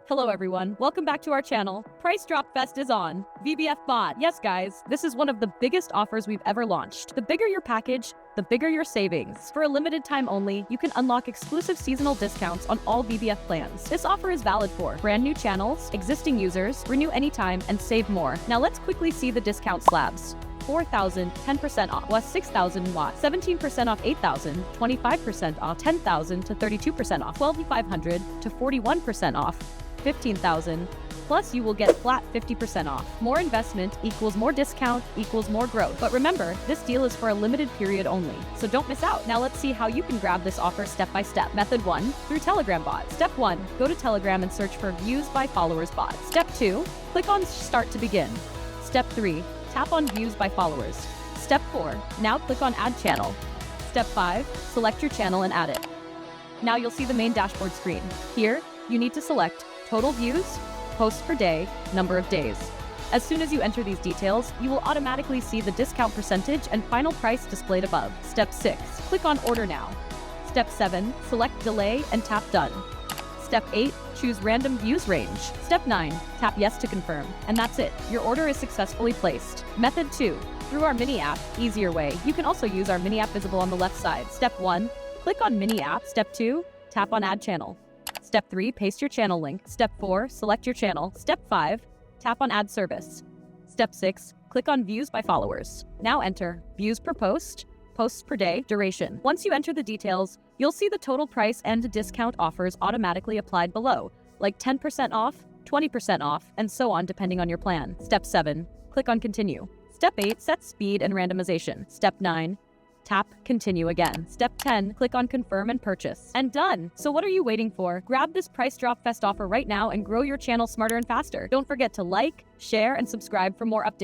Hello everyone, welcome back to our channel. Price Drop Fest is on. VBF Bot. Yes guys, this is one of the biggest offers we've ever launched. The bigger your package, the bigger your savings. For a limited time only, you can unlock exclusive seasonal discounts on all VBF plans. This offer is valid for brand new channels, existing users, renew anytime, and save more. Now let's quickly see the discount slabs. 4,000, 10% off, plus 6,000 watts, 17% off 8,000, 25% off 10,000 to 32% off, 12,500 to 41% off, 15,000, plus you will get flat 50% off. More investment equals more discount equals more growth. But remember, this deal is for a limited period only, so don't miss out. Now let's see how you can grab this offer step by step. Method 1, through Telegram bot. Step 1, go to Telegram and search for Views by Followers bot. Step 2, click on Start to begin. Step 3, tap on Views by Followers. Step 4, now click on Add Channel. Step 5, select your channel and add it. Now you'll see the main dashboard screen. Here, you need to select total views, posts per day, number of days. As soon as you enter these details, you will automatically see the discount percentage and final price displayed above. Step 6, click on Order Now. Step 7, select Delay and tap Done. Step 8, choose Random Views Range. Step 9, tap Yes to confirm. And that's it. Your order is successfully placed. Method 2, through our mini app, easier way. You can also use our mini app visible on the left side. Step 1, click on Mini App. Step 2, tap on Add Channel. Step 3, paste your channel link. Step 4, select your channel. Step 5, tap on Add Service. Step 6, click on Views by Followers. Now enter views per post, posts per day, duration. Once you enter the details, you'll see the total price and discount offers automatically applied below, like 10% off, 20% off, and so on depending on your plan. Step 7, click on Continue. Step 8, set speed and randomization. Step 9, tap Continue again. Step 10, click on Confirm and Purchase. And done! So what are you waiting for? Grab this Price Drop Fest offer right now and grow your channel smarter and faster. Don't forget to like, share, and subscribe for more updates.